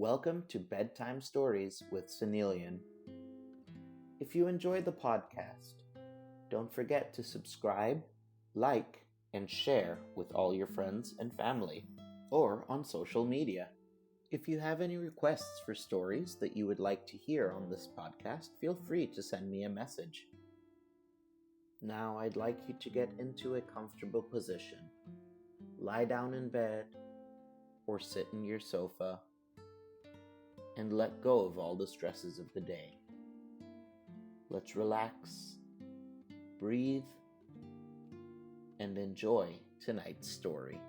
Welcome to Bedtime Stories with Sonneillon. If you enjoyed the podcast, don't forget to subscribe, like, and share with all your friends and family, or on social media. If you have any requests for stories that you would like to hear on this podcast, feel free to send me a message. Now I'd like you to get into a comfortable position. Lie down in bed or sit in your sofa and let go of all the stresses of the day. Let's relax, breathe, and enjoy tonight's story.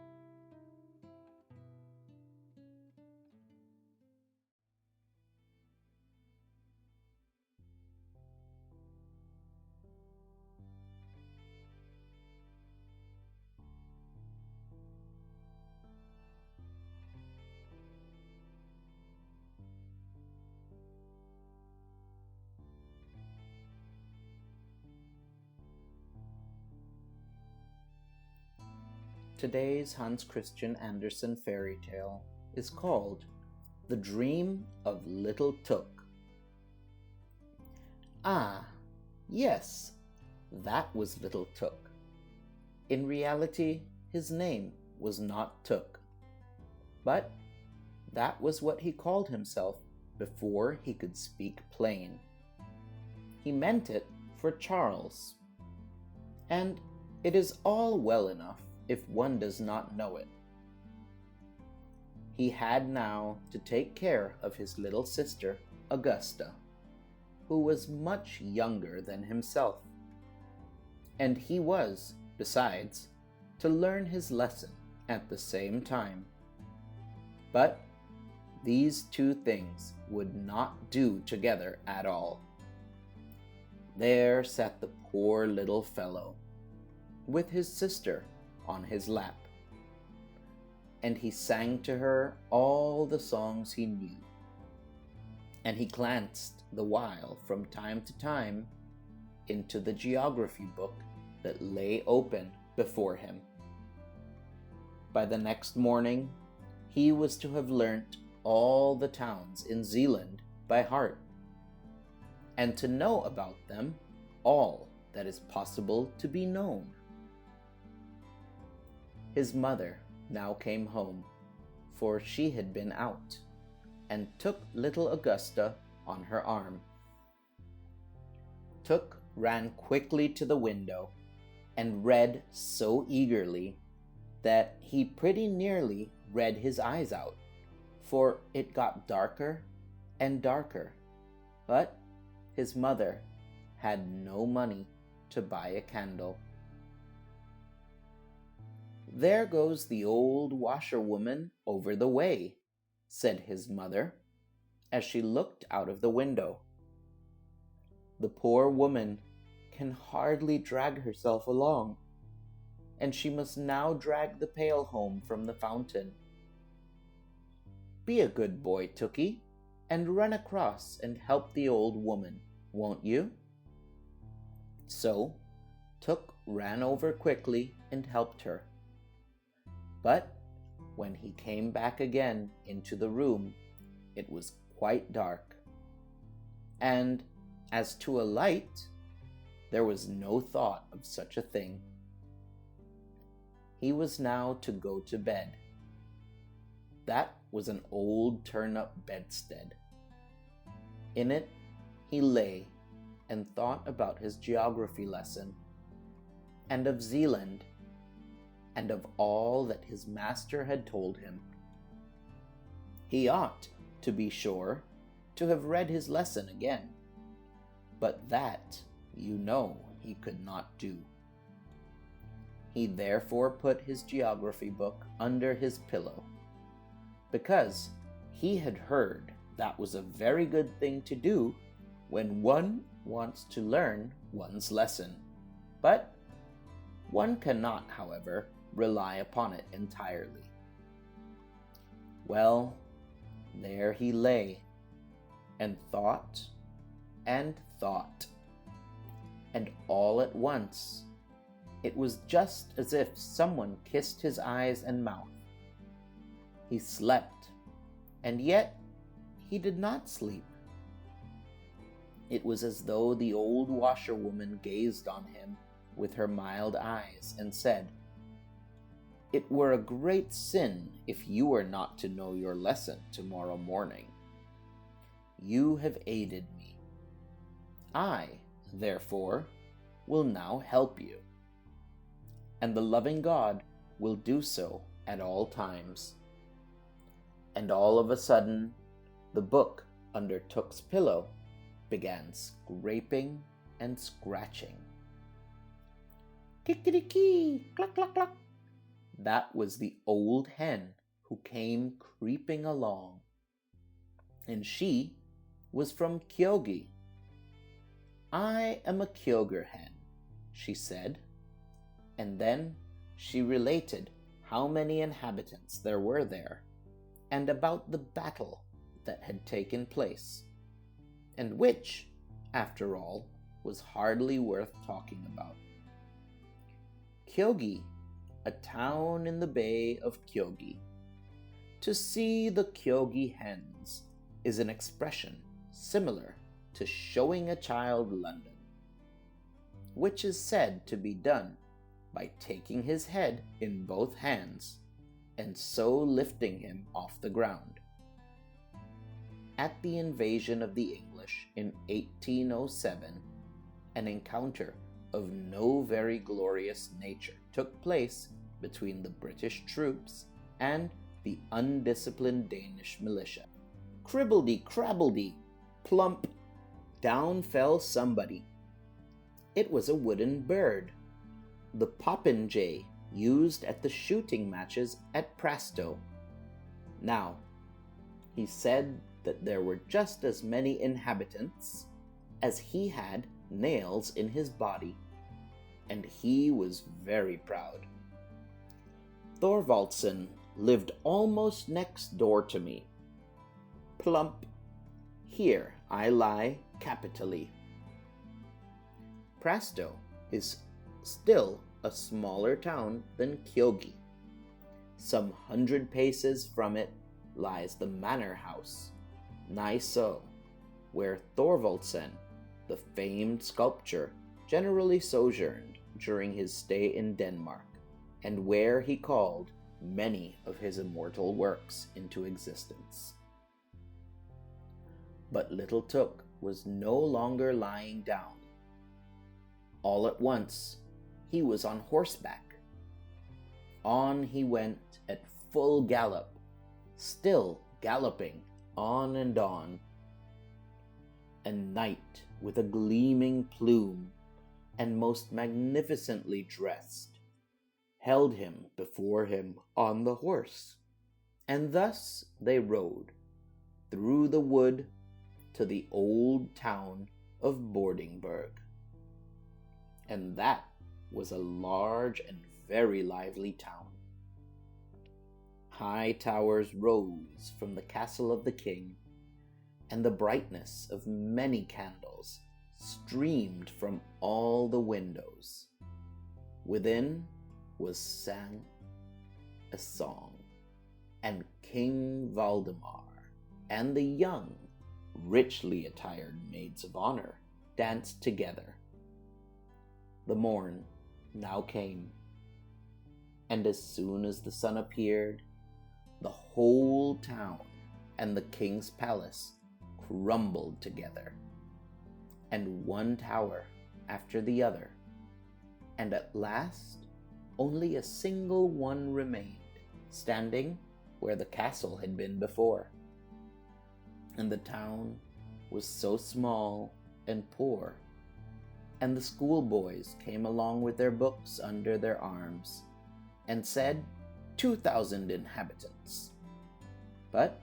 Today's Hans Christian Andersen fairy tale is called The Dream of Little Tuk. Ah, yes, that was Little Tuk. In reality, his name was not Tuk, but that was what he called himself before he could speak plain. He meant it for Charles, and it is all well enough if one does not know it. He had now to take care of his little sister, Augusta, who was much younger than himself. And he was, besides, to learn his lesson at the same time. But these two things would not do together at all. There sat the poor little fellow, with his sister on his lap, and he sang to her all the songs he knew, and he glanced the while from time to time into the geography book that lay open before him. By the next morning he was to have learnt all the towns in Zealand by heart, and to know about them all that is possible to be known. His mother now came home, for she had been out, and took little Augusta on her arm. Tuk ran quickly to the window, and read so eagerly that he pretty nearly read his eyes out, for it got darker and darker, but his mother had no money to buy a candle. "There goes the old washerwoman over the way," said his mother, as she looked out of the window. "The poor woman can hardly drag herself along, and she must now drag the pail home from the fountain. Be a good boy, Tookie, and run across and help the old woman, won't you?" So Tuk ran over quickly and helped her. But when he came back again into the room, it was quite dark. And as to a light, there was no thought of such a thing. He was now to go to bed. That was an old turn-up bedstead. In it he lay and thought about his geography lesson, and of Zealand, and of all that his master had told him. He ought, to be sure, to have read his lesson again, but that, you know, he could not do. He therefore put his geography book under his pillow, because he had heard that was a very good thing to do when one wants to learn one's lesson. But one cannot, however, rely upon it entirely. Well, there he lay, and thought, and all at once it was just as if someone kissed his eyes and mouth. He slept, and yet he did not sleep. It was as though the old washerwoman gazed on him with her mild eyes and said, "It were a great sin if you were not to know your lesson tomorrow morning. You have aided me. I, therefore, will now help you. And the loving God will do so at all times." And all of a sudden, the book under Took's pillow began scraping and scratching. Kickity-kee, cluck, cluck, cluck. That was the old hen who came creeping along. And she was from Kyogi. "I am a Kyoger hen," she said. And then she related how many inhabitants there were there, and about the battle that had taken place, and which, after all, was hardly worth talking about. Kyogi, a town in the Bay of Kyogi. To see the Kyogi hens is an expression similar to showing a child London, which is said to be done by taking his head in both hands and so lifting him off the ground. At the invasion of the English in 1807, an encounter of no very glorious nature took place between the British troops and the undisciplined Danish militia. Cribbledy-crabbledy, plump, down fell somebody. It was a wooden bird, the popinjay used at the shooting matches at Prasto. Now, he said that there were just as many inhabitants as he had nails in his body, and he was very proud. Thorvaldsen lived almost next door to me. Plump, here I lie capitally. Prasto is still a smaller town than Kyogi. Some 100 paces from it lies the manor house, nigh so, where Thorvaldsen, the famed sculptor, generally sojourned during his stay in Denmark, and where he called many of his immortal works into existence. But little Took was no longer lying down. All at once, he was on horseback. On he went at full gallop, still galloping on and on. And Night, with a gleaming plume, and most magnificently dressed, held him before him on the horse, and thus they rode through the wood to the old town of Bordingborg. And that was a large and very lively town. High towers rose from the castle of the king, and the brightness of many candles streamed from all the windows. Within was sang a song, and King Valdemar and the young, richly attired maids of honor danced together. The morn now came, and as soon as the sun appeared, the whole town and the king's palace crumbled together, and one tower after the other, and at last only a single one remained, standing where the castle had been before. And the town was so small and poor, and the schoolboys came along with their books under their arms, and said 2,000 inhabitants. But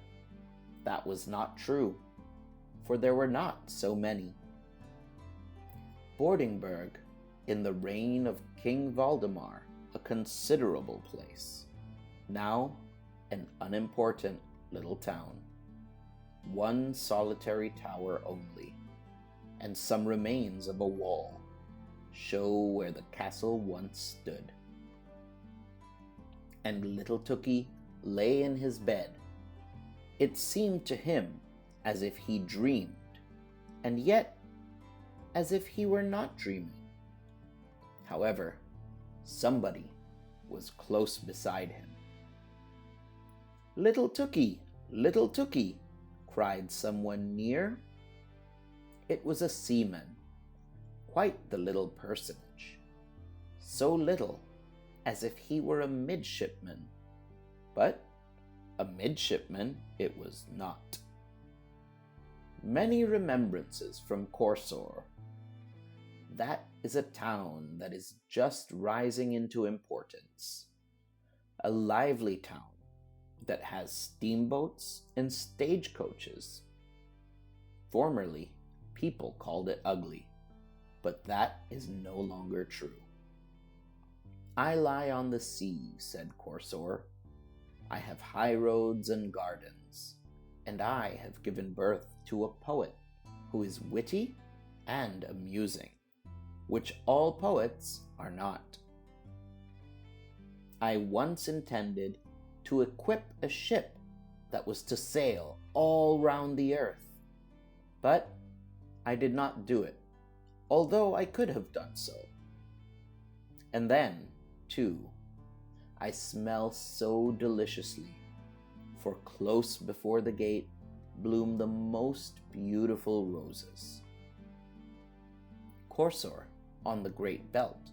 that was not true, for there were not so many. Bordingborg, in the reign of King Valdemar, a considerable place, now an unimportant little town. One solitary tower only, and some remains of a wall, show where the castle once stood. And little Tookie lay in his bed. It seemed to him as if he dreamed, and yet as if he were not dreaming. However, somebody was close beside him. "Little Tookie," cried someone near. It was a seaman, quite the little personage, so little as if he were a midshipman, but a midshipman it was not. Many remembrances from Corsor. That is a town that is just rising into importance, a lively town that has steamboats and stagecoaches. Formerly, people called it ugly, but that is no longer true. "I lie on the sea," said Corsor. "I have high roads and gardens, and I have given birth to a poet who is witty and amusing, which all poets are not. I once intended to equip a ship that was to sail all round the earth, but I did not do it, although I could have done so. And then, too, I smell so deliciously, for close before the gate bloom the most beautiful roses." Corsor, on the Great Belt,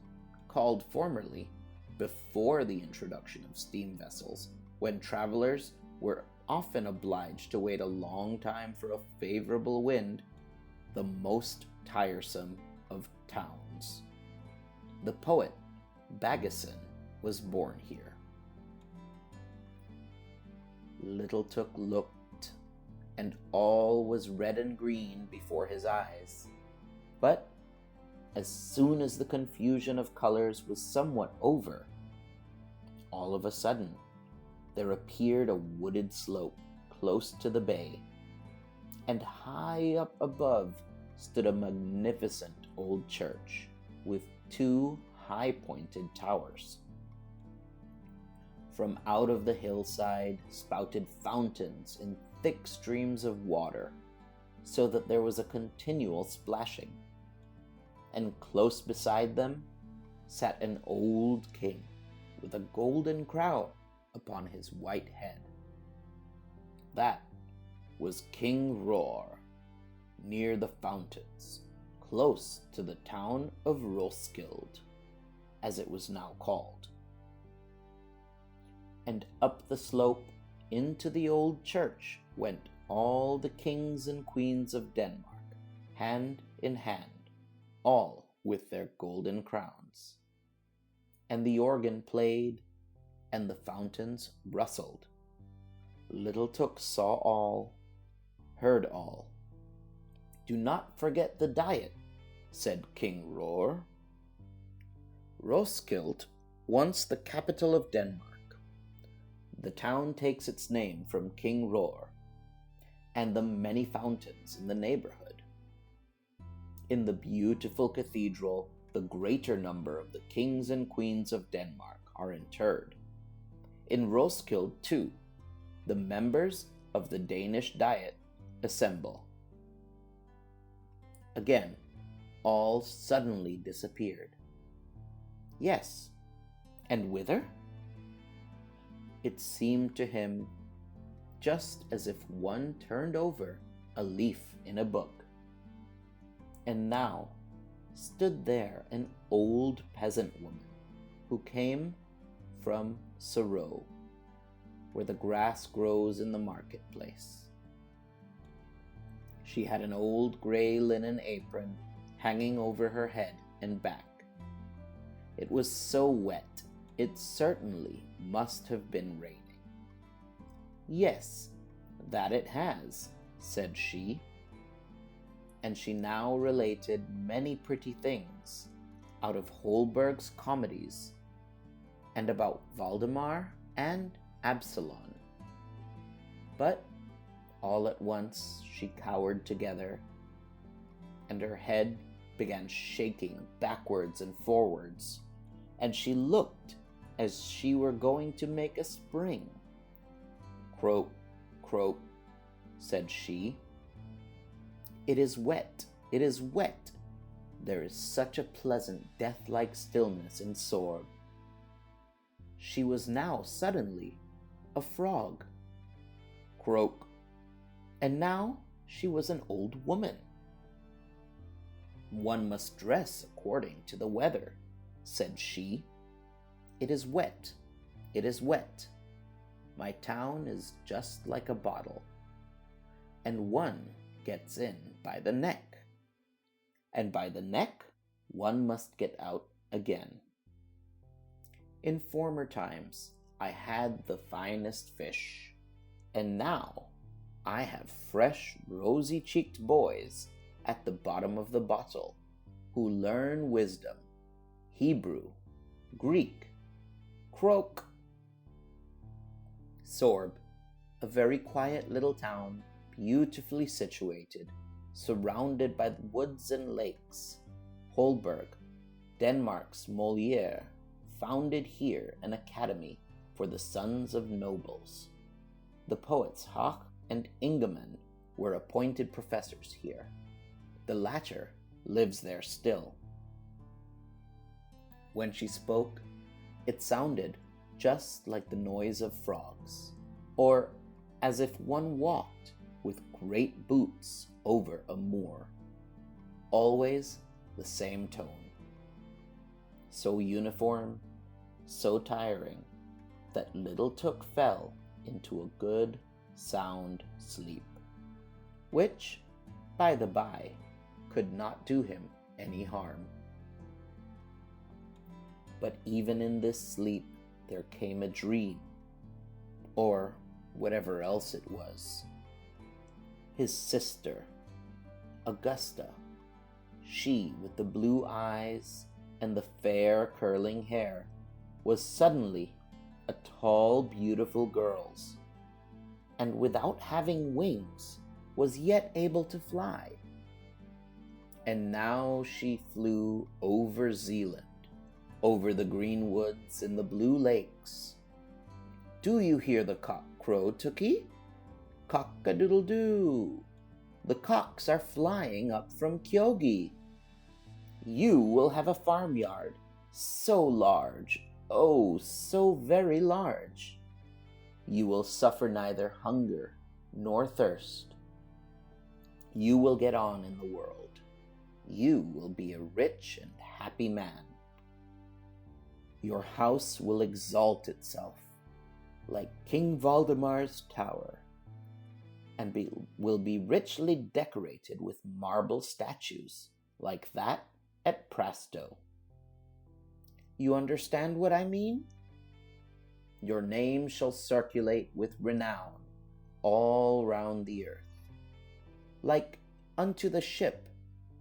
called formerly, before the introduction of steam vessels, when travelers were often obliged to wait a long time for a favorable wind, the most tiresome of towns. The poet Bagasin was born here. Little Took looked, and all was red and green before his eyes. But as soon as the confusion of colors was somewhat over, all of a sudden there appeared a wooded slope close to the bay, and high up above stood a magnificent old church with 2 high-pointed towers. From out of the hillside spouted fountains in thick streams of water, so that there was a continual splashing. And close beside them sat an old king with a golden crown upon his white head. That was King Roar, near the fountains, close to the town of Roskilde, as it was now called. And up the slope into the old church went all the kings and queens of Denmark, hand in hand, all with their golden crowns. And the organ played, and the fountains rustled. Little Took saw all, heard all. "Do not forget the diet," said King Roar. Roskilde, once the capital of Denmark. The town takes its name from King Roar and the many fountains in the neighborhood. In the beautiful cathedral, the greater number of the kings and queens of Denmark are interred. In Roskilde, too, the members of the Danish Diet assemble. Again, all suddenly disappeared. Yes, and whither? It seemed to him just as if one turned over a leaf in a book. And now stood there an old peasant woman who came from Sorrow, where the grass grows in the marketplace. She had an old gray linen apron hanging over her head and back. It was so wet, it certainly must have been raining. "Yes, that it has," said she. And she now related many pretty things out of Holberg's comedies, and about Valdemar and Absalon. But all at once she cowered together, and her head began shaking backwards and forwards, and she looked as she were going to make a spring. "Croak, croak," said she, It is wet, it is wet. There is such a pleasant death-like stillness in Sorb. She was now suddenly a frog. Croak. And now she was an old woman. One must dress according to the weather, said she. It is wet, it is wet. My town is just like a bottle, and one gets in by the neck, and by the neck one must get out again. In former times I had the finest fish, and now I have fresh, rosy-cheeked boys at the bottom of the bottle who learn wisdom, Hebrew, Greek, croak. Sorb, a very quiet little town, beautifully situated, surrounded by the woods and lakes. Holberg, Denmark's Molière, founded here an academy for the sons of nobles. The poets Hoch and Ingemann were appointed professors here. The latter lives there still. When she spoke, it sounded just like the noise of frogs, or as if one walked with great boots over a moor. Always the same tone. So uniform, so tiring, that little Took fell into a good, sound sleep, which, by the by, could not do him any harm. But even in this sleep there came a dream, or whatever else it was. His sister, Augusta, she with the blue eyes and the fair curling hair, was suddenly a tall, beautiful girl, and without having wings was yet able to fly. And now she flew over Zealand, over the green woods and the blue lakes. Do you hear the cock crow, Tookie? Cock-a-doodle-doo! The cocks are flying up from Kyogi. You will have a farmyard, so large, oh, so very large. You will suffer neither hunger nor thirst. You will get on in the world. You will be a rich and happy man. Your house will exalt itself like King Valdemar's tower, and will be richly decorated with marble statues like that at Prasto. You understand what I mean? Your name shall circulate with renown all round the earth, like unto the ship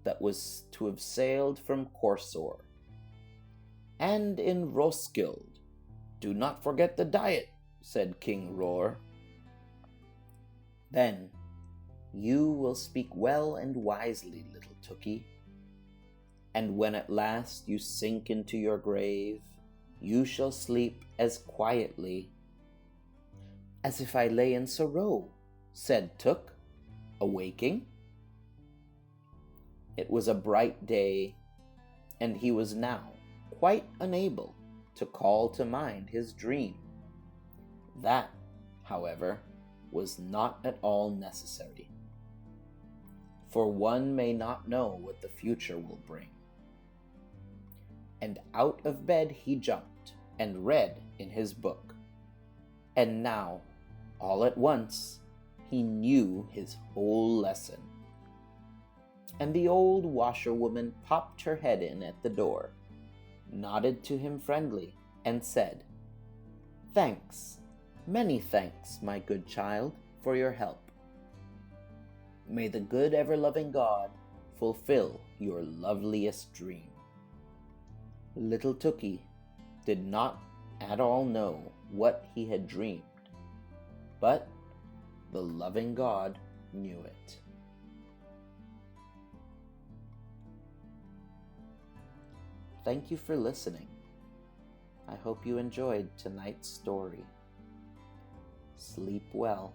that was to have sailed from Corsor. And in Roskilde, do not forget the diet, said King Roar. Then you will speak well and wisely, little Tookie, and when at last you sink into your grave, you shall sleep as quietly as if I lay in sorrow, said Took, awaking. It was a bright day, and he was now quite unable to call to mind his dream. That, however, was not at all necessary, for one may not know what the future will bring. And out of bed he jumped and read in his book, and now, all at once, he knew his whole lesson. And the old washerwoman popped her head in at the door, nodded to him friendly, and said, "Thanks, many thanks, my good child, for your help. May the good ever-loving God fulfill your loveliest dream." Little Tookie did not at all know what he had dreamed, but the loving God knew it. Thank you for listening. I hope you enjoyed tonight's story. Sleep well.